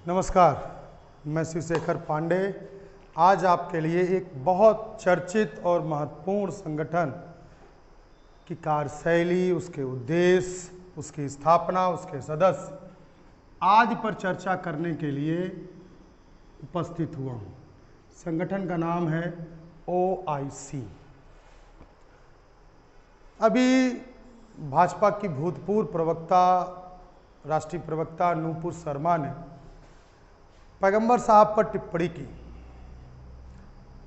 नमस्कार, मैं शिवशेखर पांडे आज आपके लिए एक बहुत चर्चित और महत्वपूर्ण संगठन की कार्यशैली, उसके उद्देश्य, उसकी स्थापना, उसके सदस्य आदि पर चर्चा करने के लिए उपस्थित हुआ हूँ। संगठन का नाम है OIC। अभी भाजपा की भूतपूर्व प्रवक्ता, राष्ट्रीय प्रवक्ता नूपुर शर्मा ने पैगंबर साहब पर टिप्पणी की।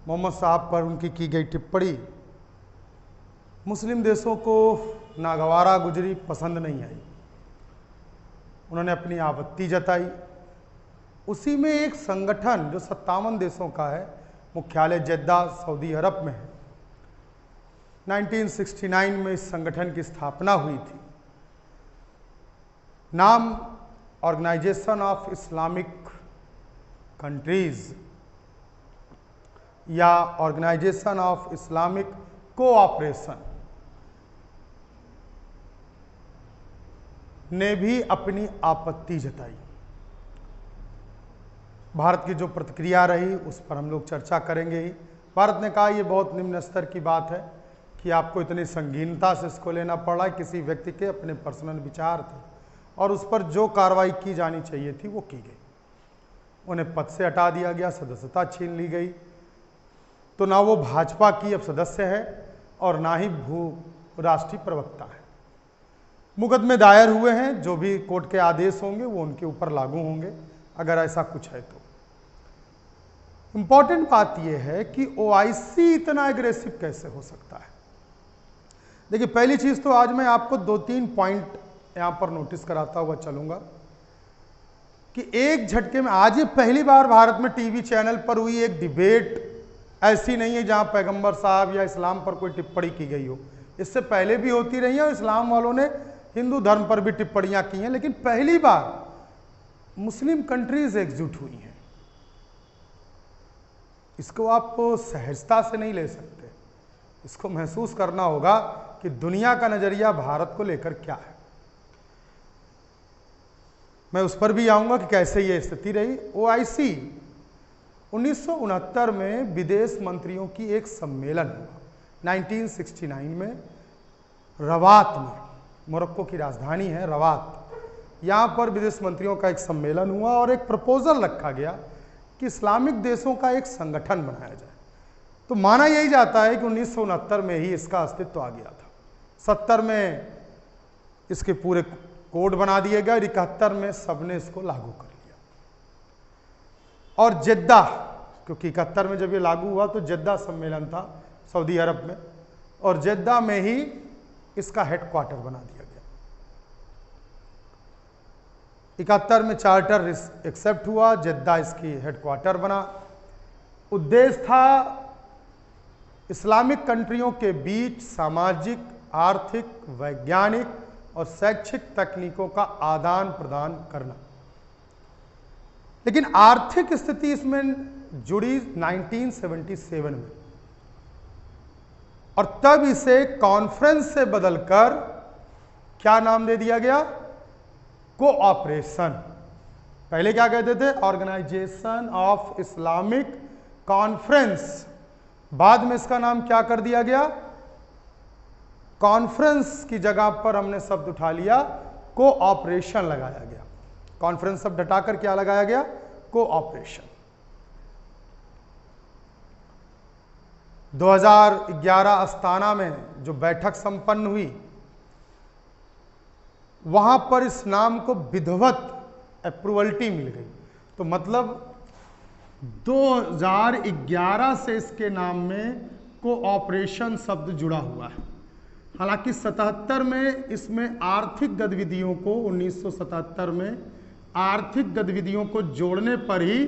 मोहम्मद साहब पर उनकी की गई टिप्पणी मुस्लिम देशों को नागवारा गुजरी, पसंद नहीं आई। उन्होंने अपनी आपत्ति जताई। उसी में एक संगठन जो 57 देशों का है, मुख्यालय जेद्दा सऊदी अरब में है, 1969 में इस संगठन की स्थापना हुई थी। नाम ऑर्गेनाइजेशन ऑफ इस्लामिक कंट्रीज या ऑर्गेनाइजेशन ऑफ इस्लामिक कोऑपरेशन ने भी अपनी आपत्ति जताई। भारत की जो प्रतिक्रिया रही उस पर हम लोग चर्चा करेंगे ही। भारत ने कहा यह बहुत निम्न स्तर की बात है कि आपको इतनी संगीनता से इसको लेना पड़ा। किसी व्यक्ति के अपने पर्सनल विचार थे और उस पर जो कार्रवाई की जानी चाहिए थी वो की गई। उन्हें पद से हटा दिया गया, सदस्यता छीन ली गई। तो ना वो भाजपा की अब सदस्य है और ना ही राष्ट्रीय प्रवक्ता है। मुकदमे दायर हुए हैं, जो भी कोर्ट के आदेश होंगे वो उनके ऊपर लागू होंगे अगर ऐसा कुछ है तो। इंपॉर्टेंट बात यह है कि OIC इतना एग्रेसिव कैसे हो सकता है। देखिए, पहली चीज तो आज मैं आपको 2-3 पॉइंट यहां पर नोटिस कराता हुआ चलूंगा कि एक झटके में आज ये पहली बार भारत में टीवी चैनल पर हुई एक डिबेट ऐसी नहीं है जहां पैगंबर साहब या इस्लाम पर कोई टिप्पणी की गई हो। इससे पहले भी होती रही है और इस्लाम वालों ने हिंदू धर्म पर भी टिप्पणियां की हैं, लेकिन पहली बार मुस्लिम कंट्रीज एकजुट हुई हैं। इसको आप सहजता से नहीं ले सकते। इसको महसूस करना होगा कि दुनिया का नजरिया भारत को लेकर क्या है। मैं उस पर भी आऊंगा कि कैसे ये स्थिति रही। OIC 1969 में विदेश मंत्रियों की एक सम्मेलन हुआ 1969 में रवात में, मोरक्को की राजधानी है रवात। यहाँ पर विदेश मंत्रियों का एक सम्मेलन हुआ और एक प्रपोजल रखा गया कि इस्लामिक देशों का एक संगठन बनाया जाए। तो माना यही जाता है कि 1969 में ही इसका अस्तित्व आ गया था। 70 में इसके पूरे कोड बना दिए गए, 71 में सबने इसको लागू कर लिया। और जेद्दा, क्योंकि 71 में जब ये लागू हुआ तो जेद्दा सम्मेलन था सऊदी अरब में, और जेद्दा में ही इसका हेडक्वार्टर बना दिया गया। 71 में चार्टर एक्सेप्ट हुआ, जेद्दा इसकी हेडक्वार्टर बना। उद्देश्य था इस्लामिक कंट्रियों के बीच सामाजिक, आर्थिक, वैज्ञानिक और शैक्षिक तकनीकों का आदान प्रदान करना। लेकिन आर्थिक स्थिति इसमें जुड़ी 1977 में, और तब इसे कॉन्फ्रेंस से बदलकर क्या नाम दे दिया गया? कोऑपरेशन। पहले क्या कहते थे? Organisation of Islamic Conference. बाद में इसका नाम क्या कर दिया गया? कॉन्फ्रेंस की जगह पर हमने शब्द उठा लिया, कोऑपरेशन लगाया गया। कॉन्फ्रेंस शब्द हटाकर क्या लगाया गया? कोऑपरेशन। 2011 अस्ताना में जो बैठक संपन्न हुई, वहां पर इस नाम को विधिवत अप्रूवलिटी मिल गई। तो मतलब 2011 से इसके नाम में कोऑपरेशन शब्द जुड़ा हुआ है। हालांकि 77 में इसमें आर्थिक गतिविधियों को, 1977 में आर्थिक गतिविधियों को जोड़ने पर ही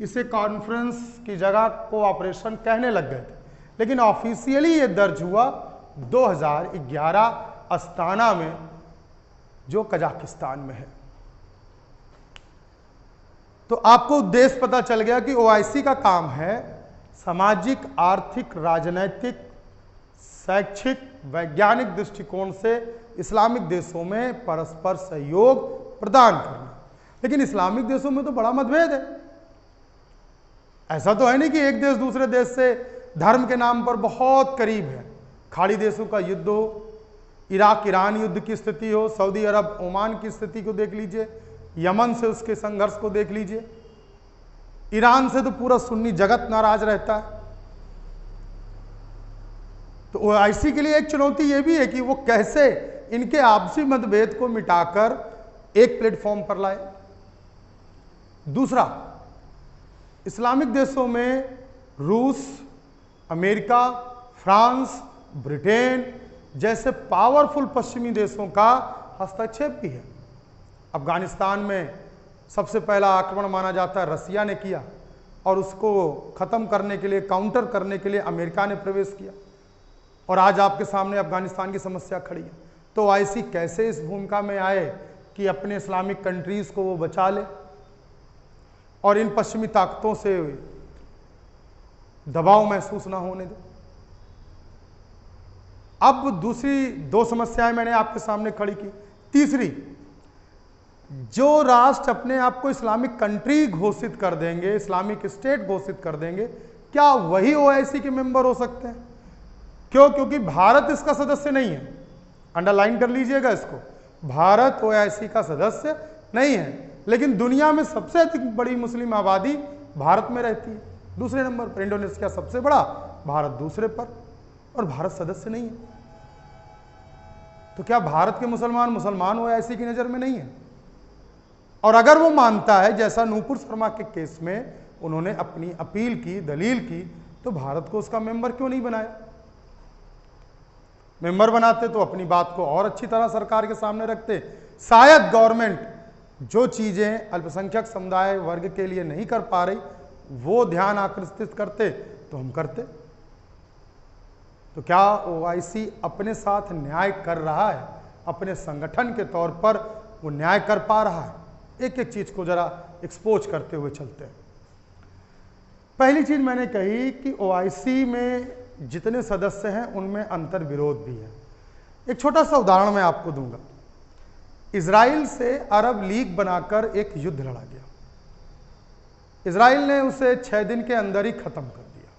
इसे कॉन्फ्रेंस की जगह कोऑपरेशन कहने लग गए थे। लेकिन ऑफिशियली ये दर्ज हुआ 2011 अस्ताना में, जो कजाकिस्तान में है। तो आपको उद्देश्य पता चल गया कि OIC का काम है सामाजिक, आर्थिक, राजनैतिक, शैक्षिक, वैज्ञानिक दृष्टिकोण से इस्लामिक देशों में परस्पर सहयोग प्रदान करना। लेकिन इस्लामिक देशों में तो बड़ा मतभेद है। ऐसा तो है नहीं कि एक देश दूसरे देश से धर्म के नाम पर बहुत करीब है। खाड़ी देशों का युद्ध हो, इराक ईरान युद्ध की स्थिति हो, सऊदी अरब ओमान की स्थिति को देख लीजिए, यमन से उसके संघर्ष को देख लीजिए, ईरान से तो पूरा सुन्नी जगत नाराज रहता है। तो ओआईसी के लिए एक चुनौती यह भी है कि वो कैसे इनके आपसी मतभेद को मिटाकर एक प्लेटफॉर्म पर लाए। दूसरा, इस्लामिक देशों में रूस, अमेरिका, फ्रांस, ब्रिटेन जैसे पावरफुल पश्चिमी देशों का हस्तक्षेप भी है। अफगानिस्तान में सबसे पहला आक्रमण माना जाता है रसिया ने किया, और उसको खत्म करने के लिए, काउंटर करने के लिए अमेरिका ने प्रवेश किया, और आज आपके सामने अफगानिस्तान की समस्या खड़ी है। तो ओआईसी कैसे इस भूमिका में आए कि अपने इस्लामिक कंट्रीज को वो बचा ले और इन पश्चिमी ताकतों से दबाव महसूस ना होने दे। अब दूसरी दो समस्याएं मैंने आपके सामने खड़ी की। तीसरी, जो राष्ट्र अपने आप को इस्लामिक कंट्री घोषित कर देंगे, इस्लामिक स्टेट घोषित कर देंगे, क्या वही ओआईसी के मेंबर हो सकते हैं? क्यों? क्योंकि भारत इसका सदस्य नहीं है। अंडरलाइन कर लीजिएगा इसको, भारत ओआईसी का सदस्य नहीं है, लेकिन दुनिया में सबसे अधिक बड़ी मुस्लिम आबादी भारत में रहती है। दूसरे नंबर पर इंडोनेशिया सबसे बड़ा, भारत दूसरे पर, और भारत सदस्य नहीं है। तो क्या भारत के मुसलमान ओआईसी की नजर में नहीं है? और अगर वो मानता है, जैसा नूपुर शर्मा के केस में उन्होंने अपनी अपील की, दलील की, तो भारत को उसका मेंबर क्यों नहीं बनाया? मेंबर बनाते तो अपनी बात को और अच्छी तरह सरकार के सामने रखते। शायद गवर्नमेंट जो चीजें अल्पसंख्यक समुदाय वर्ग के लिए नहीं कर पा रही, वो ध्यान आकर्षित करते तो हम करते। तो क्या ओआईसी अपने साथ न्याय कर रहा है? अपने संगठन के तौर पर वो न्याय कर पा रहा है? एक एक चीज को जरा एक्सपोज करते हुए चलते हैं। पहली चीज मैंने कही कि ओआईसी में जितने सदस्य हैं उनमें अंतर विरोध भी है। एक छोटा सा उदाहरण मैं आपको दूंगा। इजराइल से अरब लीग बनाकर एक युद्ध लड़ा गया। इजराइल ने उसे 6 दिन के अंदर ही खत्म कर दिया।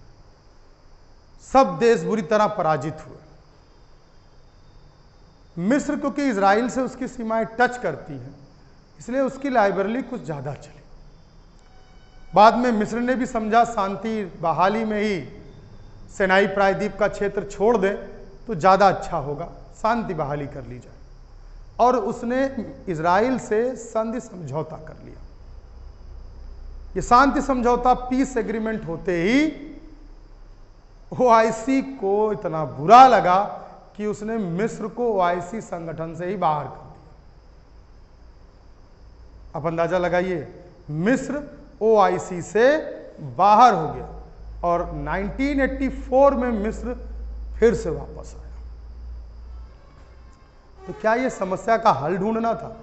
सब देश बुरी तरह पराजित हुए। मिस्र, क्योंकि इजराइल से उसकी सीमाएं टच करती हैं, इसलिए उसकी लाइब्रेरी कुछ ज्यादा चली। बाद में मिस्र ने भी समझा शांति बहाली में ही सिनाई प्रायद्वीप का क्षेत्र छोड़ दें तो ज्यादा अच्छा होगा, शांति बहाली कर ली जाए, और उसने इजराइल से संधि समझौता कर लिया। ये शांति समझौता, पीस एग्रीमेंट होते ही ओआईसी को इतना बुरा लगा कि उसने मिस्र को ओआईसी संगठन से ही बाहर कर दिया। आप अंदाजा लगाइए, मिस्र ओआईसी से बाहर हो गया, और 1984 में मिस्र फिर से वापस आया। तो क्या यह समस्या का हल ढूंढना था?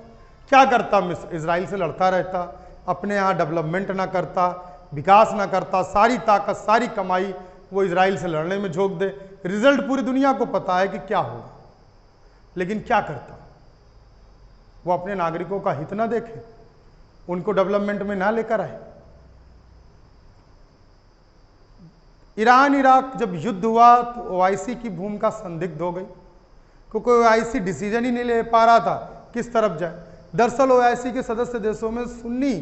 क्या करता मिस्र? इजराइल से लड़ता रहता, अपने यहां डेवलपमेंट ना करता, विकास ना करता, सारी ताकत, सारी कमाई वो इजराइल से लड़ने में झोंक दे। रिजल्ट पूरी दुनिया को पता है कि क्या होगा। लेकिन क्या करता? वो अपने नागरिकों का हित ना देखे, उनको डेवलपमेंट में ना लेकर आए। ईरान इराक जब युद्ध हुआ तो ओआईसी की भूमिका संदिग्ध हो गई, क्योंकि ओआईसी डिसीजन ही नहीं ले पा रहा था किस तरफ जाए। दरअसल ओआईसी के सदस्य देशों में सुन्नी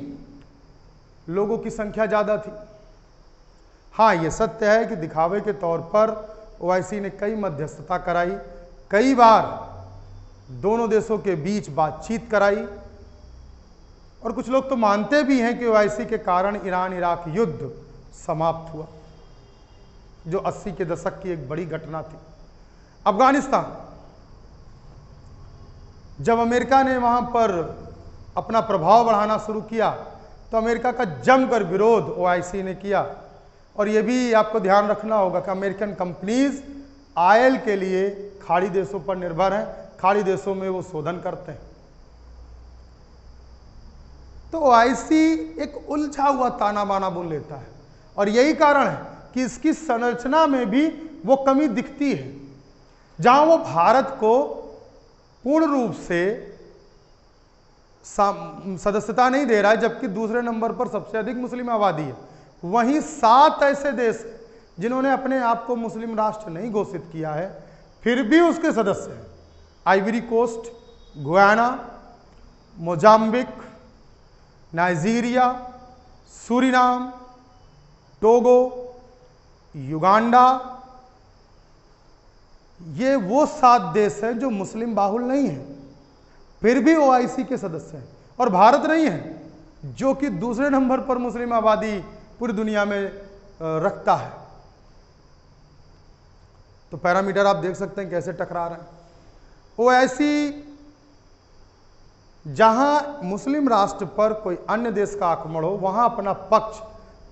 लोगों की संख्या ज्यादा थी। हाँ, यह सत्य है कि दिखावे के तौर पर ओआईसी ने कई मध्यस्थता कराई, कई बार दोनों देशों के बीच बातचीत कराई, और कुछ लोग तो मानते भी हैं कि ओआईसी के कारण ईरान इराक युद्ध समाप्त हुआ, जो 80 के दशक की एक बड़ी घटना थी। अफगानिस्तान, जब अमेरिका ने वहां पर अपना प्रभाव बढ़ाना शुरू किया तो अमेरिका का जमकर विरोध ओआईसी ने किया। और यह भी आपको ध्यान रखना होगा कि अमेरिकन कंपनीज ऑयल के लिए खाड़ी देशों पर निर्भर हैं, खाड़ी देशों में वो शोधन करते हैं। तो ओआईसी एक उलझा हुआ ताना बाना बुन लेता है, और यही कारण है कि इसकी संरचना में भी वो कमी दिखती है। जहां वो भारत को पूर्ण रूप से सदस्यता नहीं दे रहा है, जबकि दूसरे नंबर पर सबसे अधिक मुस्लिम आबादी है। वहीं 7 ऐसे देश जिन्होंने अपने आप को मुस्लिम राष्ट्र नहीं घोषित किया है, फिर भी उसके सदस्य हैं। Ivory Coast, Guyana, Mozambique, Nigeria, Suriname, Togo, Uganda, ये वो 7 देश हैं जो मुस्लिम बाहुल नहीं हैं, फिर भी ओआईसी के सदस्य हैं। और भारत नहीं है, जो कि दूसरे नंबर पर मुस्लिम आबादी पूरी दुनिया में रखता है। तो पैरामीटर आप देख सकते हैं कैसे टकरा रहे हैं। ओआईसी जहां मुस्लिम राष्ट्र पर कोई अन्य देश का आक्रमण हो, वहां अपना पक्ष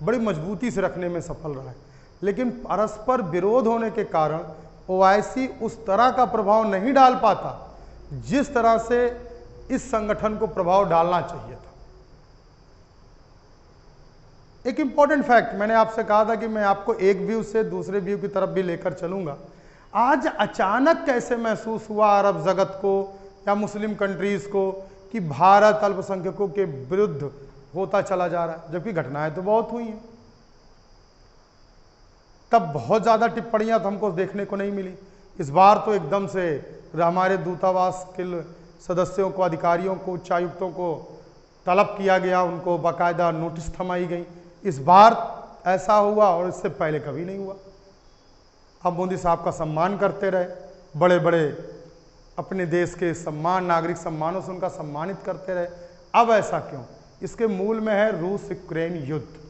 बड़ी मजबूती से रखने में सफल रहा है, लेकिन परस्पर विरोध होने के कारण ओआईसी उस तरह का प्रभाव नहीं डाल पाता जिस तरह से इस संगठन को प्रभाव डालना चाहिए था। एक इंपॉर्टेंट फैक्ट, मैंने आपसे कहा था कि मैं आपको एक व्यू से दूसरे व्यू की तरफ भी लेकर चलूंगा। आज अचानक कैसे महसूस हुआ अरब जगत को या मुस्लिम कंट्रीज को कि भारत अल्पसंख्यकों के विरुद्ध होता चला जा रहा है, जबकि घटनाएं तो बहुत हुई हैं। तब बहुत ज्यादा टिप्पणियां तो हमको देखने को नहीं मिली। इस बार तो एकदम से हमारे दूतावास के सदस्यों को, अधिकारियों को, उच्चायुक्तों को तलब किया गया, उनको बाकायदा नोटिस थमाई गई। इस बार ऐसा हुआ और इससे पहले कभी नहीं हुआ। अब मोदी साहब का सम्मान करते रहे, बड़े बड़े अपने देश के सम्मान, नागरिक सम्मानों से उनका सम्मानित करते रहे। अब ऐसा क्यों? इसके मूल में है रूस यूक्रेन युद्ध।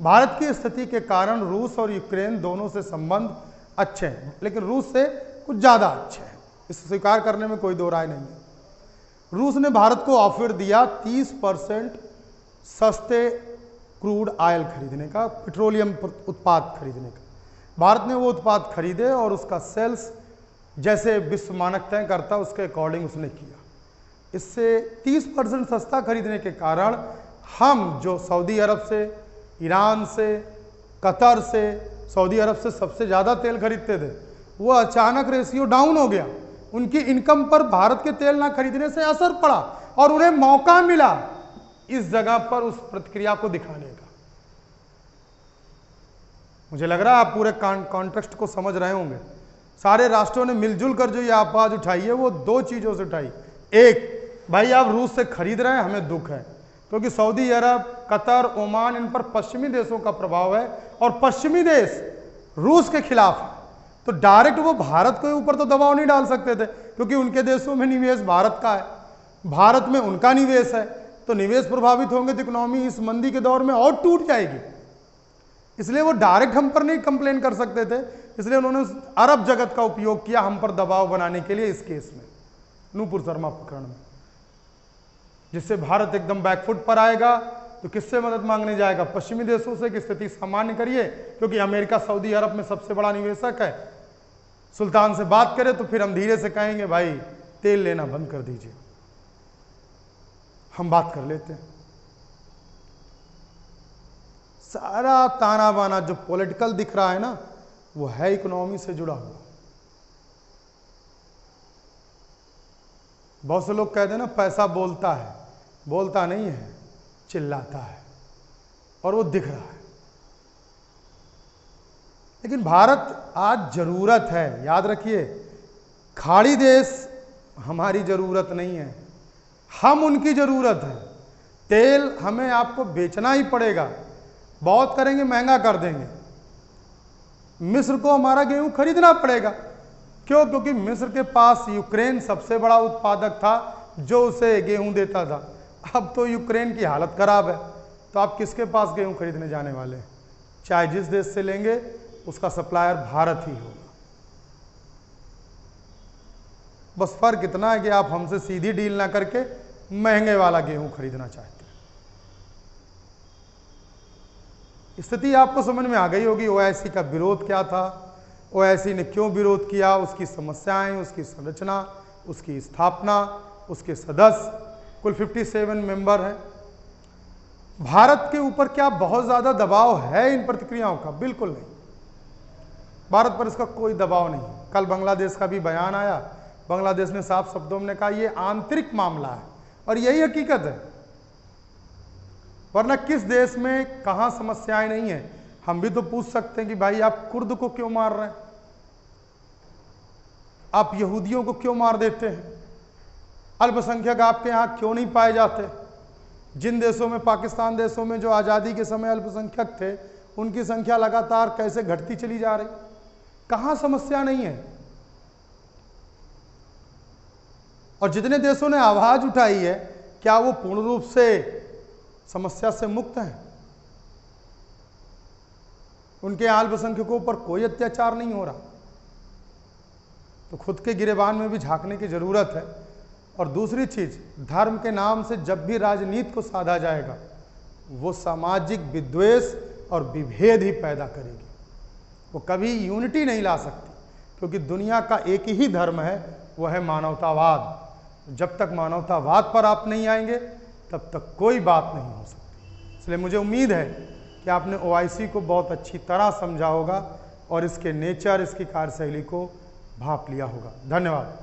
भारत की स्थिति के कारण रूस और यूक्रेन दोनों से संबंध अच्छे हैं, लेकिन रूस से कुछ ज्यादा अच्छे हैं, इसे स्वीकार करने में कोई दो राय नहीं है। रूस ने भारत को ऑफर दिया 30% सस्ते क्रूड ऑयल खरीदने का, पेट्रोलियम उत्पाद खरीदने का। भारत ने वो उत्पाद खरीदे और उसका सेल्स जैसे विश्व मानक तय करता उसके अकॉर्डिंग उसने किया। इससे 30% सस्ता खरीदने के कारण हम जो सऊदी अरब से, ईरान से, कतर से, सऊदी अरब से सबसे ज़्यादा तेल खरीदते थे, वो अचानक रेशियो डाउन हो गया। उनकी इनकम पर भारत के तेल ना खरीदने से असर पड़ा और उन्हें मौका मिला इस जगह पर उस प्रतिक्रिया को दिखाने का। मुझे लग रहा है आप पूरे कॉन्टेक्स्ट को समझ रहे होंगे। सारे राष्ट्रों ने मिलजुल कर जो ये आवाज उठाई है वो 2 चीजों से उठाई। एक, भाई आप रूस से खरीद रहे हैं, हमें दुख है, क्योंकि सऊदी अरब, कतर, ओमान, इन पर पश्चिमी देशों का प्रभाव है और पश्चिमी देश रूस के खिलाफ है। तो डायरेक्ट वो भारत के ऊपर तो दबाव नहीं डाल सकते थे, क्योंकि उनके देशों में निवेश भारत का है, भारत में उनका निवेश है, तो निवेश प्रभावित होंगे तो इकोनॉमी इस मंदी के दौर में और टूट जाएगी। इसलिए वो डायरेक्ट हम पर नहीं कंप्लेन कर सकते थे, इसलिए उन्होंने अरब जगत का उपयोग किया हम पर दबाव बनाने के लिए इस केस में, नूपुर शर्मा प्रकरण में, जिससे भारत एकदम बैकफुट पर आएगा। तो किससे मदद मांगने जाएगा? पश्चिमी देशों से कि स्थिति सामान्य करिए, क्योंकि अमेरिका सऊदी अरब में सबसे बड़ा निवेशक है। सुल्तान से बात करें तो फिर हम धीरे से कहेंगे भाई तेल लेना बंद कर दीजिए, हम बात कर लेते हैं। सारा ताना बाना जो पॉलिटिकल दिख रहा है ना, वो है इकोनॉमी से जुड़ा हुआ। बहुत से लोग कहते हैं ना पैसा बोलता है, बोलता नहीं है, चिल्लाता है, और वो दिख रहा है। लेकिन भारत आज जरूरत है, याद रखिए, खाड़ी देश हमारी जरूरत नहीं है, हम उनकी जरूरत है। तेल हमें आपको बेचना ही पड़ेगा, बहुत करेंगे महंगा कर देंगे। मिस्र को हमारा गेहूं खरीदना पड़ेगा, क्यों? क्योंकि मिस्र के पास यूक्रेन सबसे बड़ा उत्पादक था जो उसे गेहूं देता था। अब तो यूक्रेन की हालत खराब है, तो आप किसके पास गेहूं खरीदने जाने वाले हैं? चाहे जिस देश से लेंगे उसका सप्लायर भारत ही होगा। बस फर्क इतना है कि आप हमसे सीधी डील ना करके महंगे वाला गेहूं खरीदना चाहते हैं। स्थिति आपको समझ में आ गई होगी। ओआईसी का विरोध क्या था, ओआईसी ने क्यों विरोध किया, उसकी समस्याएं, उसकी संरचना, उसकी स्थापना, उसके सदस्य, कुल 57 मेंबर हैं। भारत के ऊपर क्या बहुत ज्यादा दबाव है इन प्रतिक्रियाओं का? बिल्कुल नहीं, भारत पर इसका कोई दबाव नहीं। कल बांग्लादेश का भी बयान आया बांग्लादेश ने साफ शब्दों में कहा ये आंतरिक मामला है, और यही हकीकत है। वरना किस देश में कहां समस्याएं नहीं है। हम भी तो पूछ सकते हैं कि भाई आप कुर्द को क्यों मार रहे हैं, आप यहूदियों को क्यों मार देते हैं, अल्पसंख्यक आपके यहां क्यों नहीं पाए जाते। जिन देशों में, पाकिस्तान देशों में जो आज़ादी के समय अल्पसंख्यक थे, उनकी संख्या लगातार कैसे घटती चली जा रही, कहां समस्या नहीं है। और जितने देशों ने आवाज उठाई है, क्या वो पूर्ण रूप से समस्या से मुक्त हैं? उनके अल्पसंख्यकों पर कोई अत्याचार नहीं हो रहा। तो खुद के गिरेबान में भी झांकने की जरूरत है। और दूसरी चीज, धर्म के नाम से जब भी राजनीति को साधा जाएगा, वो सामाजिक विद्वेष और विभेद ही पैदा करेगी, वो कभी यूनिटी नहीं ला सकती। क्योंकि दुनिया का एक ही धर्म है, वह है मानवतावाद। जब तक मानवतावाद पर आप नहीं आएंगे, तब तक कोई बात नहीं हो सकती। इसलिए मुझे उम्मीद है कि आपने OIC को बहुत अच्छी तरह समझा होगा और इसके नेचर, इसकी कार्यशैली को भांप लिया होगा। धन्यवाद।